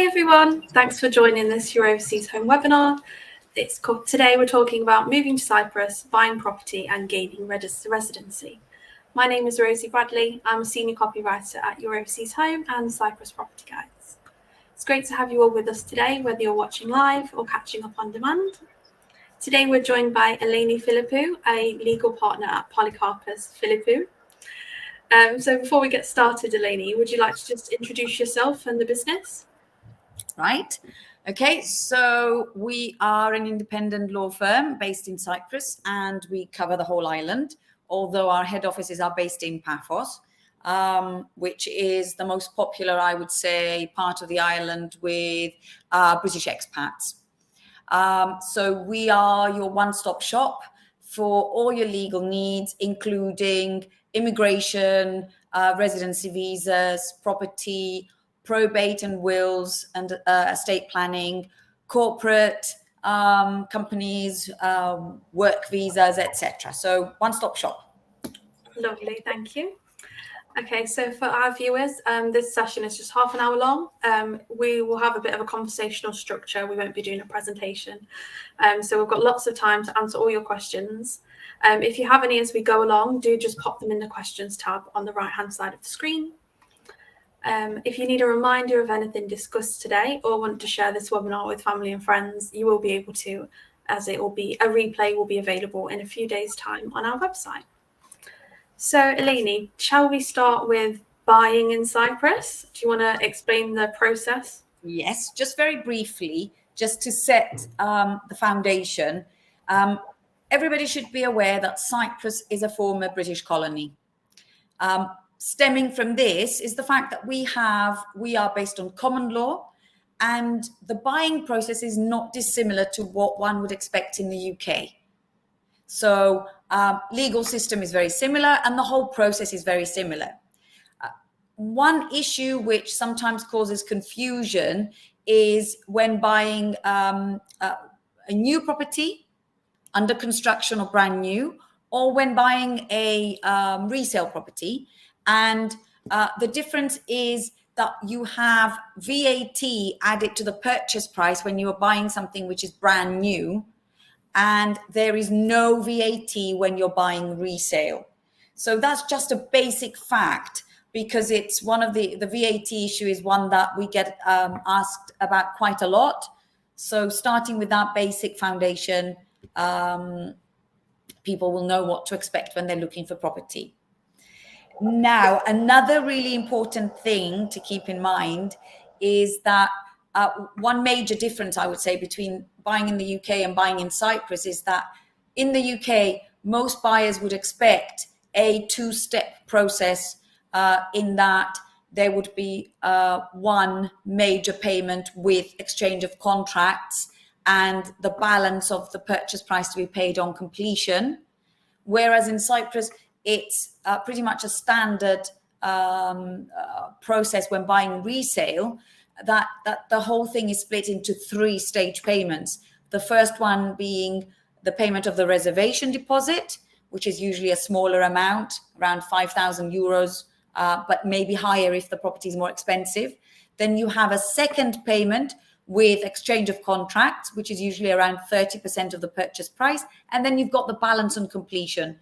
Hi everyone, thanks for joining this Your Overseas Home webinar. Today we're talking about moving to Cyprus, buying property and gaining residency. My name is Rosie Bradley. I'm a senior copywriter at Your Overseas Home and Cyprus Property Guides. It's great to have you all with us today, whether you're watching live or catching up on demand. Today we're joined by Eleni Philippou, a legal partner at Polycarpos Philippou. So before we get started, Eleni, would you like to just introduce yourself and the business? Right. Okay, so we are an independent law firm based in Cyprus and we cover the whole island, although our head offices are based in Paphos, which is the most popular, I would say, part of the island with British expats. So we are your one-stop shop for all your legal needs, including immigration, residency visas, property, probate and wills and estate planning, corporate companies, work visas, etc. So one-stop shop. Lovely, thank you. Okay, so for our viewers, this session is just half an hour long. We will have a bit of a conversational structure. We won't be doing a presentation. So we've got lots of time to answer all your questions. If you have any as we go along, do just pop them in the questions tab on the right-hand side of the screen. If you need a reminder of anything discussed today or want to share this webinar with family and friends, you will be able to, as a replay will be available in a few days' time on our website. So, Eleni, shall we start with buying in Cyprus? Do you want to explain the process? Yes, just very briefly, just to set the foundation. Everybody should be aware that Cyprus is a former British colony. Stemming from this is the fact that we are based on common law, and the buying process is not dissimilar to what one would expect in the UK. So legal system is very similar and the whole process is very similar. One issue which sometimes causes confusion is when buying a new property under construction or brand new, or when buying a resale property. And the difference is that you have VAT added to the purchase price when you are buying something which is brand new, and there is no VAT when you're buying resale. So that's just a basic fact, because it's one of the VAT issue is one that we get asked about quite a lot. So starting with that basic foundation, people will know what to expect when they're looking for property. Now, another really important thing to keep in mind is that one major difference, I would say, between buying in the UK and buying in Cyprus is that in the UK, most buyers would expect a two-step process in that there would be one major payment with exchange of contracts and the balance of the purchase price to be paid on completion. Whereas in Cyprus, it's pretty much a standard process when buying resale, that the whole thing is split into three-stage payments. The first one being the payment of the reservation deposit, which is usually a smaller amount, around 5,000 euros, but maybe higher if the property is more expensive. Then you have a second payment with exchange of contracts, which is usually around 30% of the purchase price. And then you've got the balance on completion.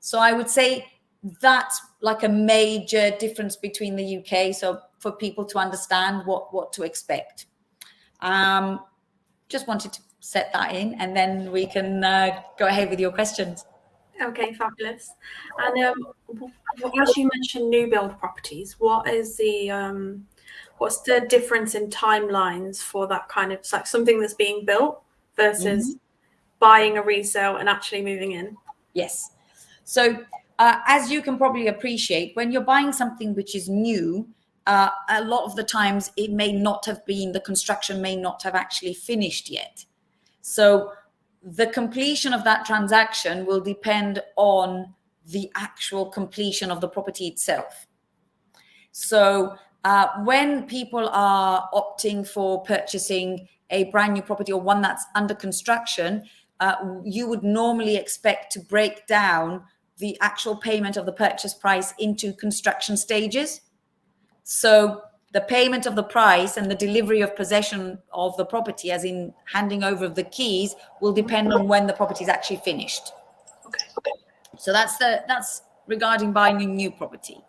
So I would say that's like a major difference between the UK. So for people to understand what to expect. Just wanted to set that in, and then we can go ahead with your questions. Okay, fabulous. And as you mentioned, new build properties, what is what's the difference in timelines for that kind of, like something that's being built versus buying a resale and actually moving in? Yes. So as you can probably appreciate, when you're buying something which is new, a lot of the times it may not have been, the construction may not have actually finished yet. So the completion of that transaction will depend on the actual completion of the property itself. So when people are opting for purchasing a brand new property or one that's under construction, you would normally expect to break down the actual payment of the purchase price into construction stages. So the payment of the price and the delivery of possession of the property, as in handing over of the keys, will depend on when the property is actually finished. Okay. So that's regarding buying a new property.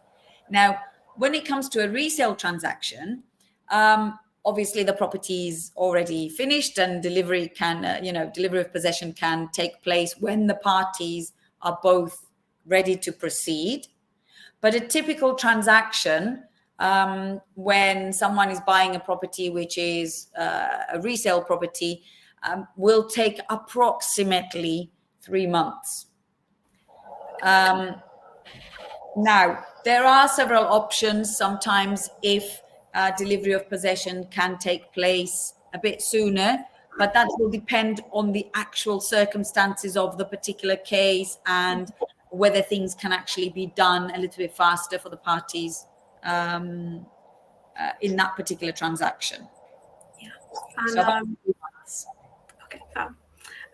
Now, when it comes to a resale transaction, obviously the property is already finished, and delivery of possession can take place when the parties are both ready to proceed. But a typical transaction, when someone is buying a property which is a resale property, will take approximately 3 months. Now, there are several options. Sometimes if delivery of possession can take place a bit sooner, but that will depend on the actual circumstances of the particular case and whether things can actually be done a little bit faster for the parties in that particular transaction. Yeah. And, so about 3 months. Okay, fab.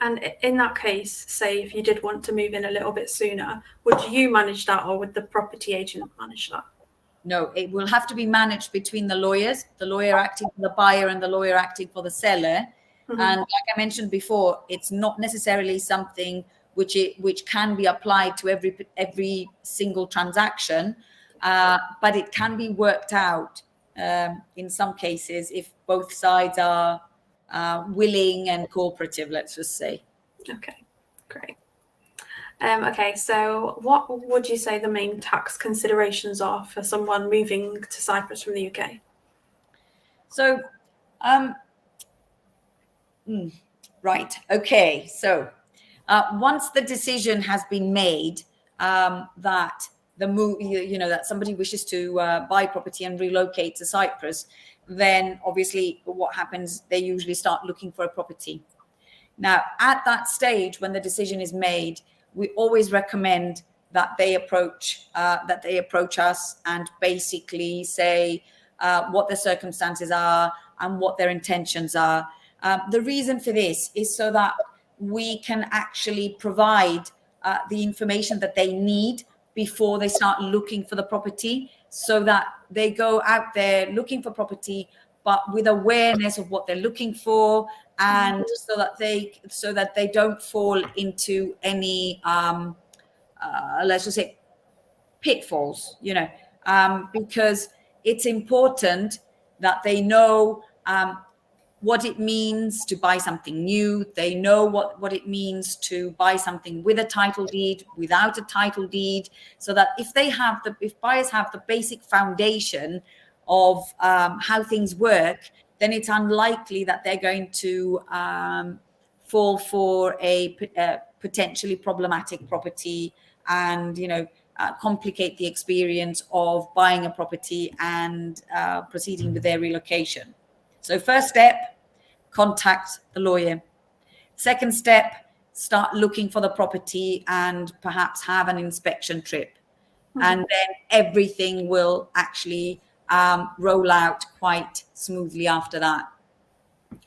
And in that case, say if you did want to move in a little bit sooner, would you manage that, or would the property agent manage that? No, it will have to be managed between the lawyers, the lawyer acting for the buyer and the lawyer acting for the seller. Mm-hmm. And like I mentioned before, it's not necessarily something which can be applied to every single transaction, but it can be worked out in some cases if both sides are willing and cooperative, let's just say. Okay, great. Okay, so what would you say the main tax considerations are for someone moving to Cyprus from the UK? So, right, okay. So, once the decision has been made that the move, that somebody wishes to buy property and relocate to Cyprus, then obviously what happens? They usually start looking for a property. Now, at that stage, when the decision is made, we always recommend that they approach us and basically say what their circumstances are and what their intentions are. The reason for this is so that we can actually provide the information that they need before they start looking for the property, so that they go out there looking for property, but with awareness of what they're looking for, and so that they don't fall into any let's just say pitfalls, because it's important that they know what it means to buy something new. They know what it means to buy something with a title deed, without a title deed, so that if buyers have the basic foundation of how things work, then it's unlikely that they're going to fall for a potentially problematic property and complicate the experience of buying a property and proceeding with their relocation. So first step, contact the lawyer. Second step, start looking for the property and perhaps have an inspection trip. Mm-hmm. And then everything will actually roll out quite smoothly after that. Yeah.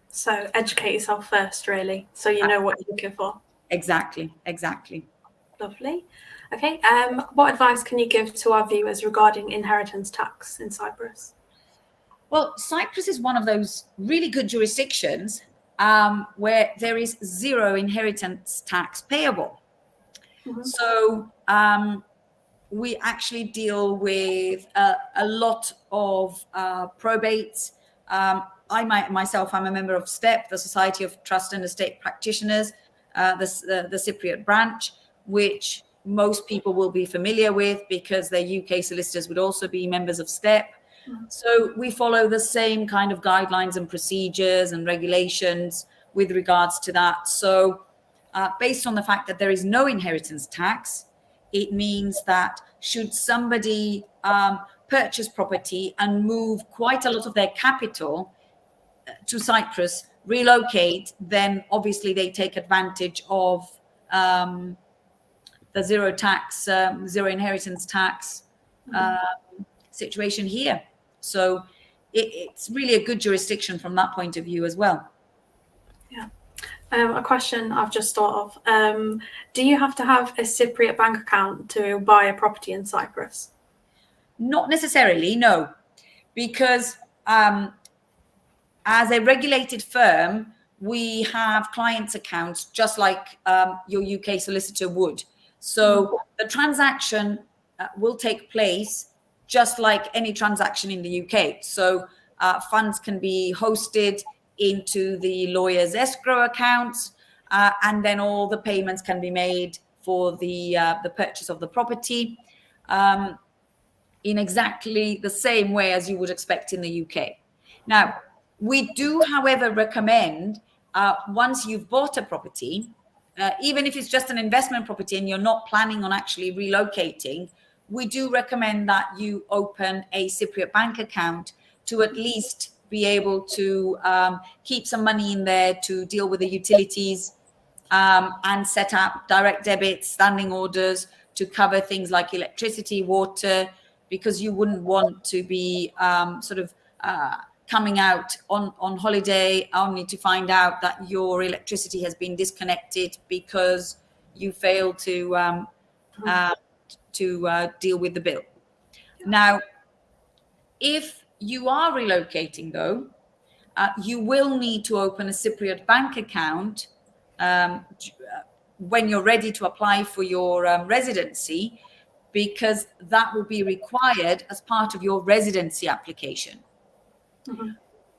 So educate yourself first, really, so you know what you're looking for. Exactly. Lovely. Okay, what advice can you give to our viewers regarding inheritance tax in Cyprus? Well, Cyprus is one of those really good jurisdictions where there is zero inheritance tax payable. Mm-hmm. So we actually deal with a lot of probates. Myself, I'm a member of STEP, the Society of Trust and Estate Practitioners, the Cypriot branch, which most people will be familiar with because their UK solicitors would also be members of STEP. So we follow the same kind of guidelines and procedures and regulations with regards to that. So based on the fact that there is no inheritance tax, it means that should somebody purchase property and move quite a lot of their capital to Cyprus, relocate, then obviously they take advantage of the zero inheritance tax situation here. So it's really a good jurisdiction from that point of view as well. Yeah. A question I've just thought of. Do you have to have a Cypriot bank account to buy a property in Cyprus? Not necessarily, no. because as a regulated firm, we have clients' accounts just like your UK solicitor would. So the transaction will take place just like any transaction in the UK. So funds can be hosted into the lawyer's escrow accounts, and then all the payments can be made for the purchase of the property in exactly the same way as you would expect in the UK. Now, we do, however, recommend once you've bought a property, even if it's just an investment property and you're not planning on actually relocating, we do recommend that you open a Cypriot bank account to at least be able to keep some money in there to deal with the utilities, and set up direct debits, standing orders to cover things like electricity, water, because you wouldn't want to be coming out on holiday only to find out that your electricity has been disconnected because you failed to deal with the bill. Now, if you are relocating, though, you will need to open a Cypriot bank account when you're ready to apply for your residency, because that will be required as part of your residency application.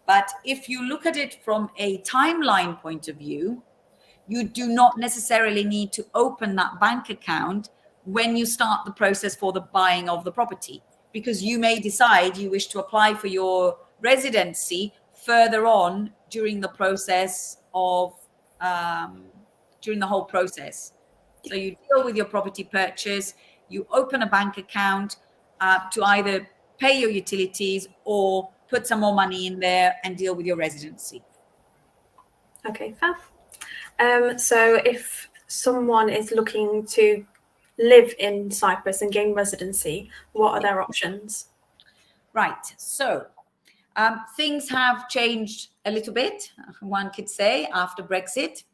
But if you look at it from a timeline point of view, you do not necessarily need to open that bank account when you start the process for the buying of the property, because you may decide you wish to apply for your residency further on during the process of during the whole process. So you deal with your property purchase, you open a bank account to either pay your utilities or put some more money in there and deal with your residency. Okay, fair. So if someone is looking to live in Cyprus and gain residency, what are their options? Right. So things have changed a little bit, one could say, after Brexit.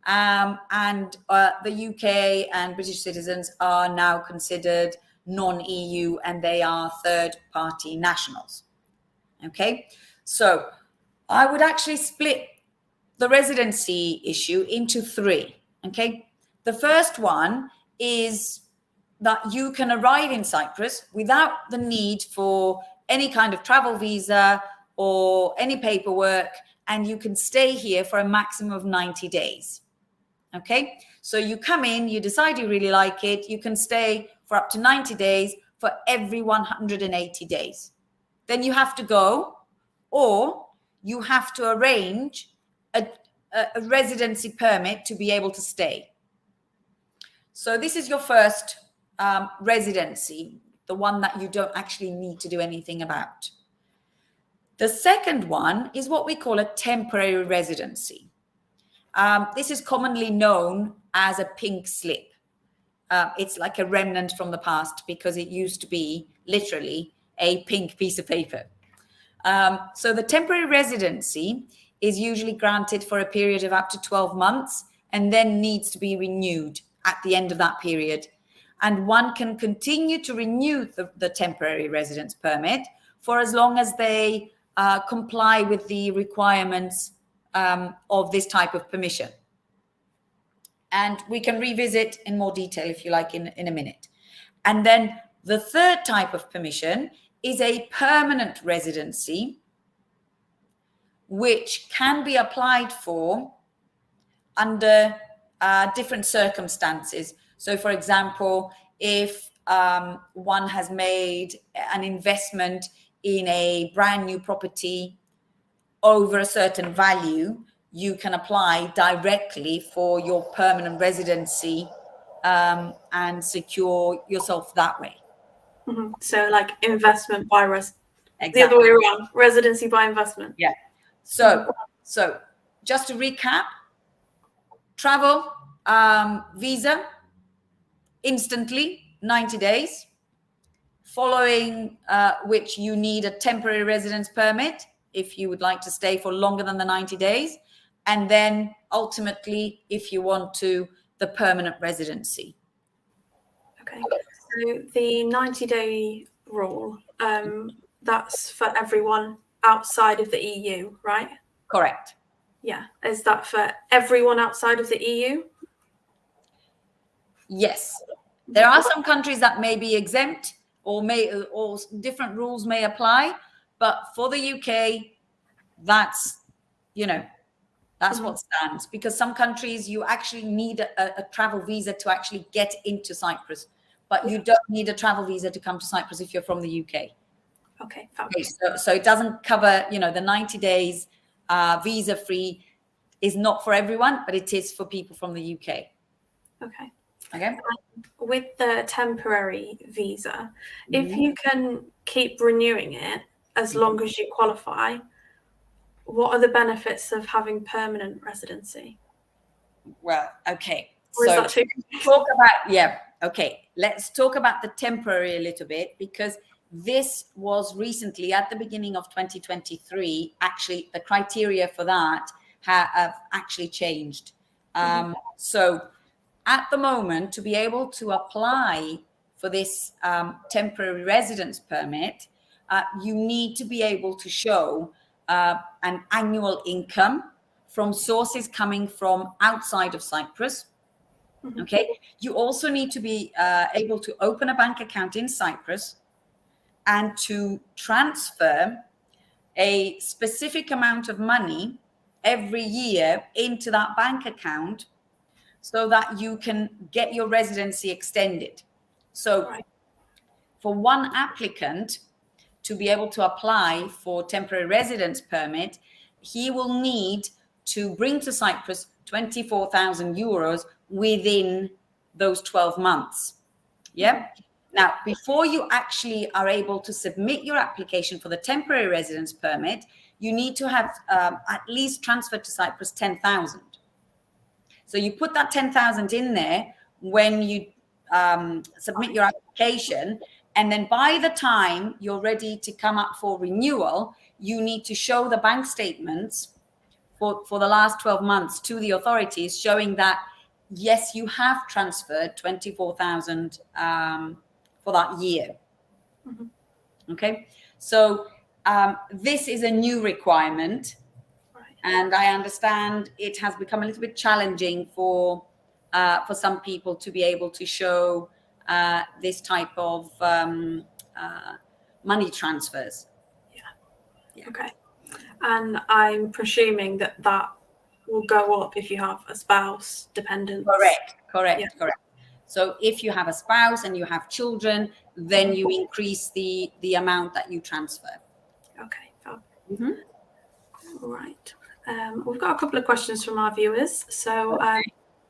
And the UK and British citizens are now considered non-EU, and they are third-party nationals. Okay, so I would actually split the residency issue into three. Okay, the first one is that you can arrive in Cyprus without the need for any kind of travel visa or any paperwork, and you can stay here for a maximum of 90 days. Okay, so you come in, you decide you really like it, you can stay for up to 90 days for every 180 days. Then you have to go, or you have to arrange a residency permit to be able to stay. So this is your first residency, the one that you don't actually need to do anything about. The second one is what we call a temporary residency. This is commonly known as a pink slip. It's like a remnant from the past because it used to be literally a pink piece of paper. So the temporary residency is usually granted for a period of up to 12 months and then needs to be renewed at the end of that period. And one can continue to renew the temporary residence permit for as long as they comply with the requirements of this type of permission. And we can revisit in more detail, if you like, in a minute. And then the third type of permission is a permanent residency, which can be applied for under different circumstances. So, for example, if one has made an investment in a brand new property over a certain value, you can apply directly for your permanent residency and secure yourself that way. So like investment by Exactly. The other way around, residency by investment. Yeah. So just to recap, travel, visa, instantly, 90 days, following which you need a temporary residence permit if you would like to stay for longer than the 90 days. And then ultimately, if you want to, the permanent residency. Okay. So the 90-day rule, that's for everyone outside of the EU, right? Correct. Yeah. Is that for everyone outside of the EU? Yes. There are some countries that may be exempt or different rules may apply, but for the UK, that's, that's what stands, because some countries you actually need a travel visa to actually get into Cyprus, but you don't need a travel visa to come to Cyprus if you're from the UK. Okay. So it doesn't cover, the 90 days visa free is not for everyone, but it is for people from the UK. Okay. Okay. With the temporary visa, if you can keep renewing it as long as you qualify, what are the benefits of having permanent residency? Well, okay. Or is that too? Let's talk about the temporary a little bit, because this was recently at the beginning of 2023. Actually, the criteria for that have actually changed. So at the moment, to be able to apply for this temporary residence permit, you need to be able to show an annual income from sources coming from outside of Cyprus. Okay. You also need to be able to open a bank account in Cyprus and to transfer a specific amount of money every year into that bank account so that you can get your residency extended. So for one applicant to be able to apply for temporary residence permit, he will need to bring to Cyprus 24,000 euros within those 12 months. Yeah. Now, before you actually are able to submit your application for the temporary residence permit, you need to have at least transferred to Cyprus 10,000. So you put that 10,000 in there when you submit your application. And then by the time you're ready to come up for renewal, you need to show the bank statements for the last 12 months to the authorities, showing that, yes, you have transferred 24,000 for that year. Okay. So this is a new requirement. And I understand it has become a little bit challenging for some people to be able to show this type of money transfers. Yeah. Okay. And I'm presuming that will go up if you have a spouse, dependents. Correct. So if you have a spouse and you have children, then you increase the amount that you transfer. Okay. All right. We've got a couple of questions from our viewers. So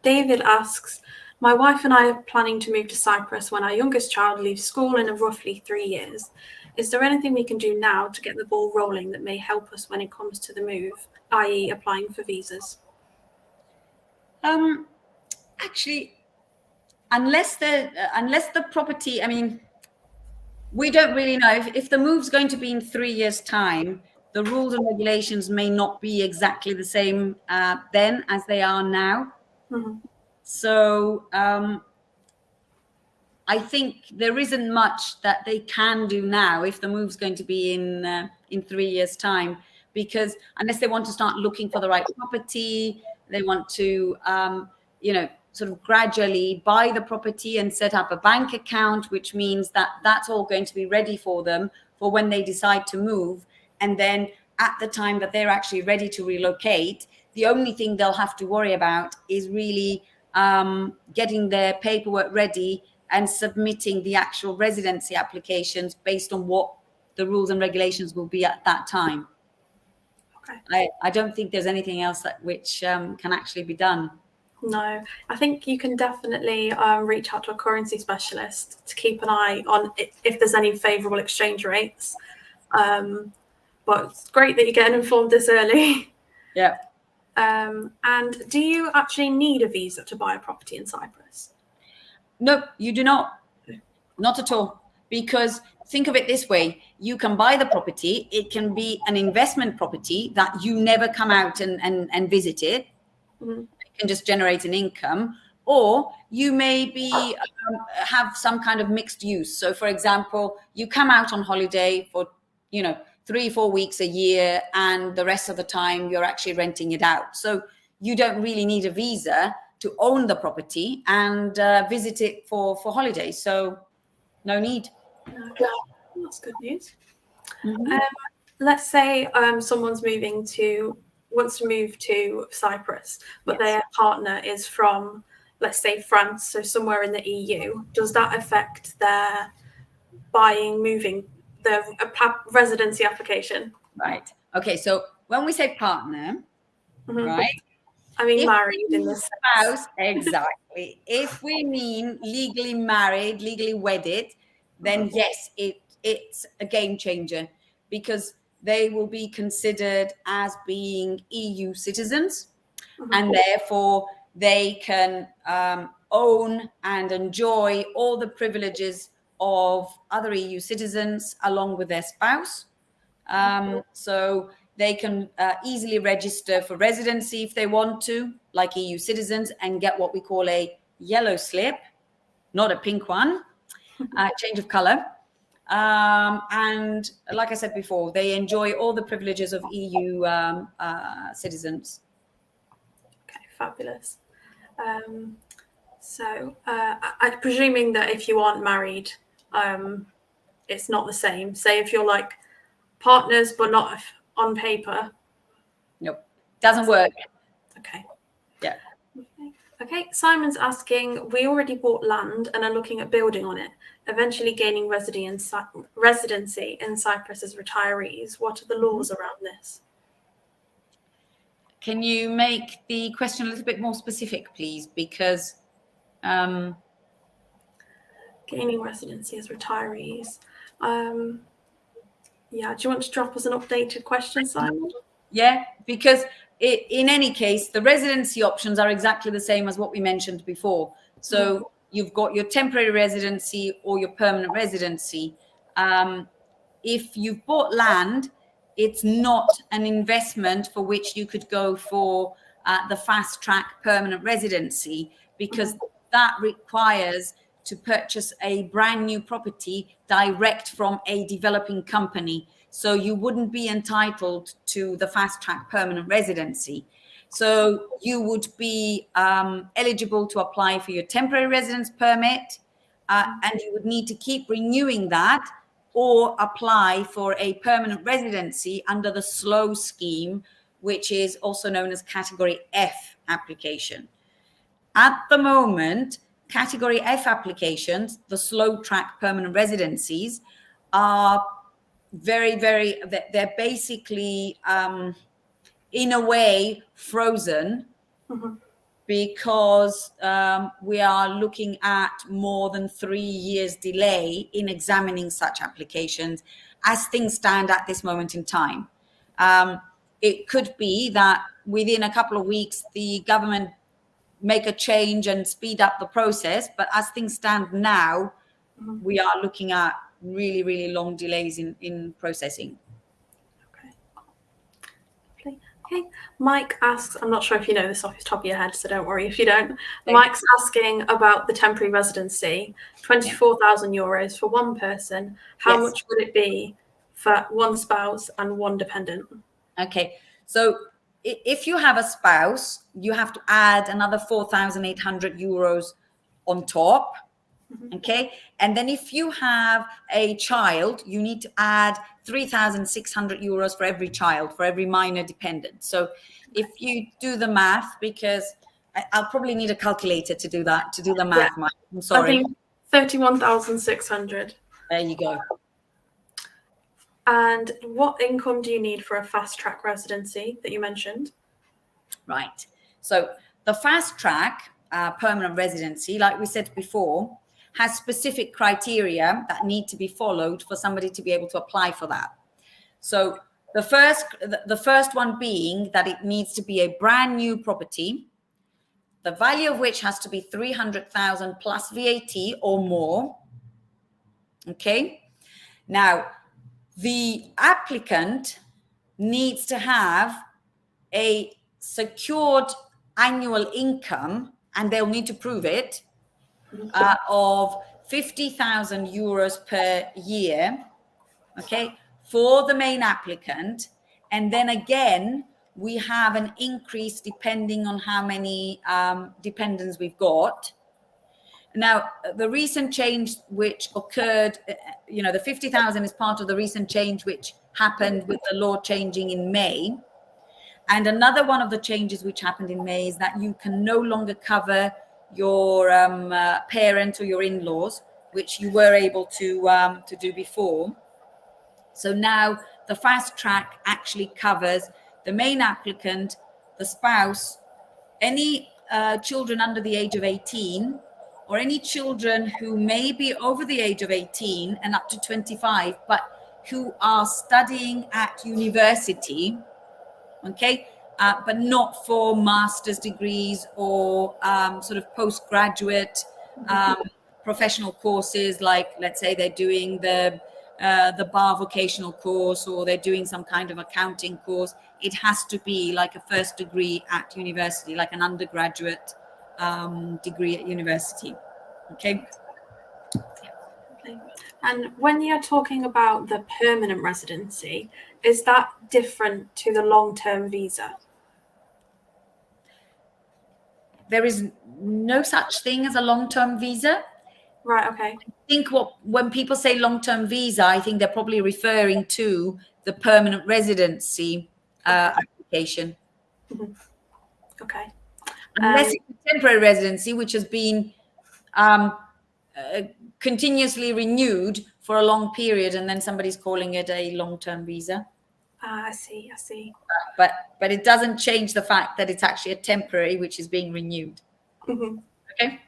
David asks, my wife and I are planning to move to Cyprus when our youngest child leaves school in roughly 3 years. Is there anything we can do now to get the ball rolling that may help us when it comes to the move, i.e. applying for visas? Actually, unless the property, I mean, we don't really know if the move's going to be in 3 years' time. The rules and regulations may not be exactly the same then as they are now. So I think there isn't much that they can do now if the move's going to be in 3 years' time, because unless they want to start looking for the right property, they want to sort of gradually buy the property and set up a bank account, which means that that's all going to be ready for them for when they decide to move. And then at the time that they're actually ready to relocate, the only thing they'll have to worry about is really getting their paperwork ready and submitting the actual residency applications based on what the rules and regulations will be at that time. Okay. I don't think there's anything else which can actually be done. No, I think you can definitely reach out to a currency specialist to keep an eye on if there's any favourable exchange rates. But it's great that you're getting informed this early. Yeah. And do you actually need a visa to buy a property in Cyprus? No, you do not. Not at all. Because think of it this way. You can buy the property. It can be an investment property that you never come out and visit it. It can just generate an income. Or you maybe have some kind of mixed use. So, for example, you come out on holiday for 3-4 weeks a year, and the rest of the time you're actually renting it out. So you don't really need a visa to own the property and visit it for holidays. So no need. No, that's good news. Mm-hmm. Let's say someone's wants to move to Cyprus, but their partner is from, let's say, France, so somewhere in the EU. Does that affect their moving, the residency application? Right. Okay. So when we say partner, right? I mean, married in this spouse, exactly. If we mean legally married, legally wedded, then yes, it's a game changer, because they will be considered as being EU citizens, and therefore they can own and enjoy all the privileges of other EU citizens along with their spouse. So they can easily register for residency if they want to, like EU citizens, and get what we call a yellow slip, not a pink one, change of color. And like I said before, they enjoy all the privileges of EU citizens. Okay, fabulous. So I'm presuming that if you aren't married, it's not the same. Say if you're like partners but not on paper. Nope, doesn't work. Okay. Yeah. Okay, Simon's asking, we already bought land and are looking at building on it, eventually gaining residency in Cyprus as retirees. What are the laws around this? Can you make the question a little bit more specific, please? Because gaining residency as retirees. Yeah, do you want to drop us an updated question, Simon? Yeah, because in any case, the residency options are exactly the same as what we mentioned before. So you've got your temporary residency or your permanent residency. If you've bought land, it's not an investment for which you could go for the fast track permanent residency, because that requires to purchase a brand new property direct from a developing company. So you wouldn't be entitled to the fast track permanent residency. So you would be eligible to apply for your temporary residence permit, and you would need to keep renewing that, or apply for a permanent residency under the SLOW scheme, which is also known as Category F application. At the moment, Category F applications, the slow track permanent residencies, are they're basically in a way frozen, because we are looking at more than 3 years delay in examining such applications as things stand at this moment in time. It could be that within a couple of weeks the government make a change and speed up the process, but as things stand now, we are looking at really long delays in processing. Okay. Mike asks, I'm not sure if you know this off the top of your head, so don't worry if you don't. Mike's asking about the temporary residency, 24,000 euros for one person. How much would it be for one spouse and one dependent? Okay, so if you have a spouse, you have to add another 4,800 euros on top. Okay, and then if you have a child, you need to add 3,600 euros for every child, for every minor dependent. So if you do the math, because I'll probably need a calculator to do that, to do the math, Mike. I'm sorry. I think 31,600. There you go. And what income do you need for a fast track residency that you mentioned? Right. So the fast track permanent residency, like we said before, has specific criteria that need to be followed for somebody to be able to apply for that. So the first one being that it needs to be a brand new property, the value of which has to be 300,000 plus VAT or more. Okay. Now, the applicant needs to have a secured annual income, and they'll need to prove it, of 50,000 euros per year, okay, for the main applicant. And then again, we have an increase depending on how many dependents we've got. Now, the recent change which occurred, the 50,000 is part of the recent change which happened with the law changing in May. And another one of the changes which happened in May is that you can no longer cover your parent or your in-laws, which you were able to do before. So now the fast track actually covers the main applicant, the spouse, any children under the age of 18, or any children who may be over the age of 18 and up to 25, but who are studying at university, okay, but not for master's degrees or sort of postgraduate professional courses, like, let's say they're doing the bar vocational course, or they're doing some kind of accounting course. It has to be like a first degree at university, like an undergraduate degree at university. Okay. And when you're talking about the permanent residency, is that different to the long-term visa? There is no such thing as a long-term visa. Right, okay. I think when people say long-term visa, I think they're probably referring to the permanent residency application. Mm-hmm. Okay. Unless it's a temporary residency, which has been continuously renewed for a long period, and then somebody's calling it a long-term visa. I see. But it doesn't change the fact that it's actually a temporary, which is being renewed. Mm-hmm. Okay.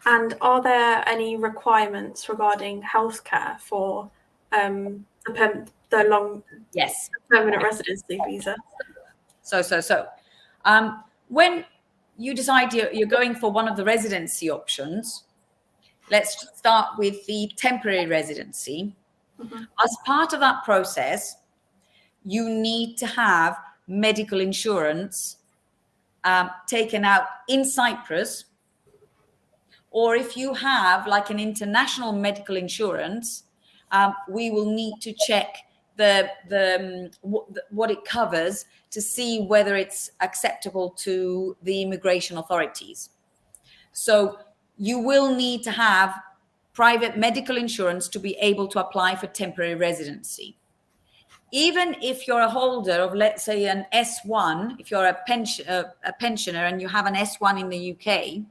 And are there any requirements regarding healthcare for the permanent residency visa? So when you decide you're going for one of the residency options, let's start with the temporary residency. Mm-hmm. As part of that process, you need to have medical insurance taken out in Cyprus, or if you have like an international medical insurance, we will need to check what it covers to see whether it's acceptable to the immigration authorities. So you will need to have private medical insurance to be able to apply for temporary residency. Even if you're a holder of, let's say, an S1, if you're a pensioner and you have an S1 in the UK,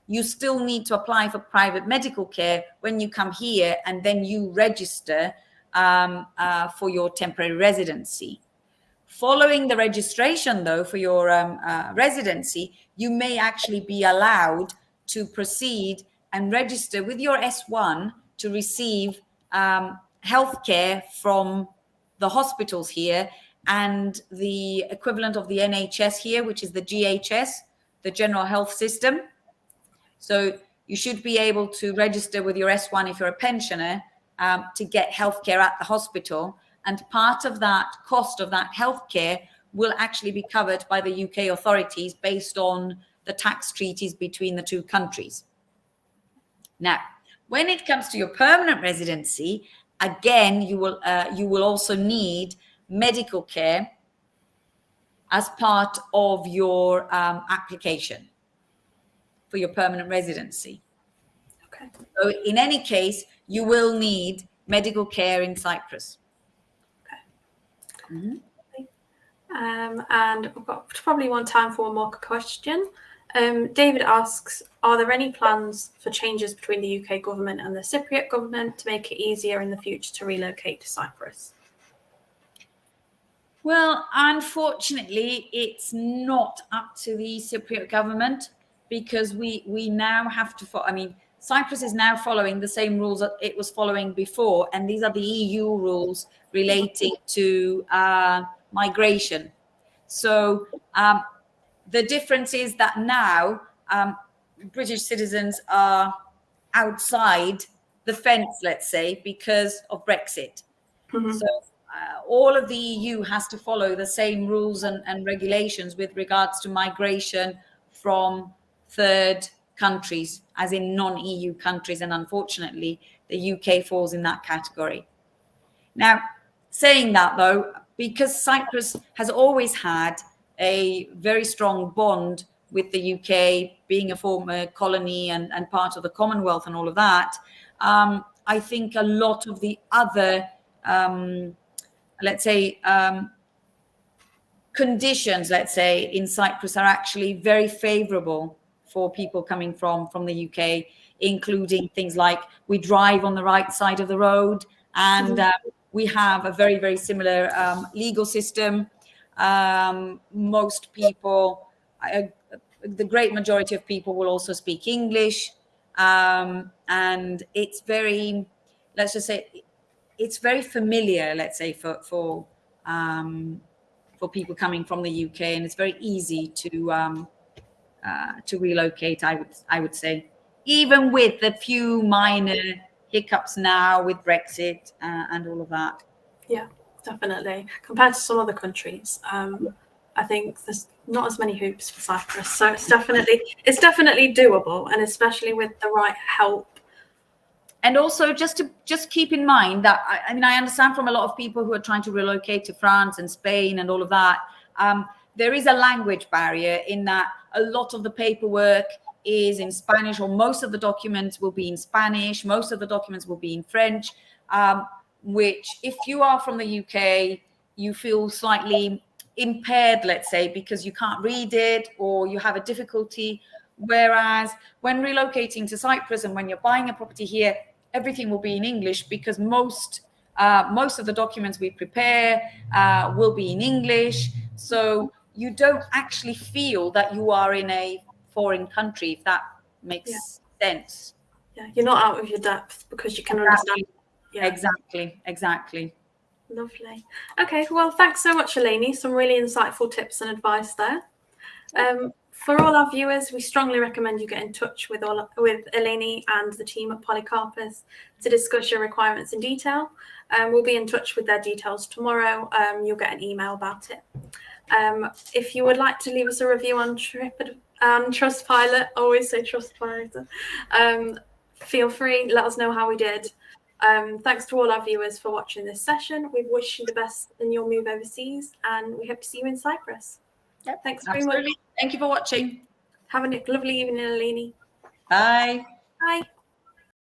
you still need to apply for private medical care when you come here, and then you register for your temporary residency. Following the registration, though, for your residency, you may actually be allowed to proceed and register with your S1 to receive healthcare from the hospitals here and the equivalent of the NHS here, which is the GHS, the General Health System. So you should be able to register with your S1 if you're a pensioner to get healthcare at the hospital. And part of that cost of that healthcare will actually be covered by the UK authorities based on the tax treaties between the two countries. Now, when it comes to your permanent residency, again, you will also need medical care as part of your application for your permanent residency. Okay. So in any case, you will need medical care in Cyprus. Okay. Mm-hmm. And we've got probably one time for one more question. David asks, are there any plans for changes between the UK government and the Cypriot government to make it easier in the future to relocate to Cyprus? Well, unfortunately, it's not up to the Cypriot government, because we now have to follow. I mean, Cyprus is now following the same rules that it was following before, and these are the EU rules relating to migration. So the difference is that now British citizens are outside the fence, let's say, because of Brexit. Mm-hmm. So all of the EU has to follow the same rules and regulations with regards to migration from third countries, as in non-EU countries, and unfortunately the UK falls in that category. Now, saying that though, because Cyprus has always had a very strong bond with the UK, being a former colony and part of the Commonwealth and all of that, I think a lot of the other, let's say, conditions, let's say, in Cyprus are actually very favorable for people coming from the UK, including things like we drive on the right side of the road, and we have a very, very similar legal system. Most people, the great majority of people will also speak English, and it's very, let's just say, it's very familiar, let's say, for people coming from the UK, and it's very easy to relocate. I would say, even with a few minor hiccups now with Brexit and all of that. Yeah, definitely. Compared to some other countries, I think there's not as many hoops for Cyprus, so it's definitely doable, and especially with the right help. And also, just keep in mind that I mean, I understand from a lot of people who are trying to relocate to France and Spain and all of that, there is a language barrier in that a lot of the paperwork is in Spanish, or most of the documents will be in Spanish, most of the documents will be in French, which if you are from the UK, you feel slightly impaired, let's say, because you can't read it or you have a difficulty. Whereas when relocating to Cyprus and when you're buying a property here, everything will be in English, because most of the documents we prepare will be in English. So you don't actually feel that you are in a foreign country, if that makes sense. Yeah, you're not out of your depth because you can understand. Yeah. Exactly. Lovely. Okay, well, thanks so much, Eleni. Some really insightful tips and advice there. For all our viewers, we strongly recommend you get in touch with Eleni and the team at Polycarpos to discuss your requirements in detail. We'll be in touch with their details tomorrow. You'll get an email about it. If you would like to leave us a review on Trustpilot, always say Trustpilot, feel free, let us know how we did. Thanks to all our viewers for watching this session. We wish you the best in your move overseas, and we hope to see you in Cyprus. Yep, thanks very much. Thank you for watching. Have a lovely evening, Eleni. Bye. Bye.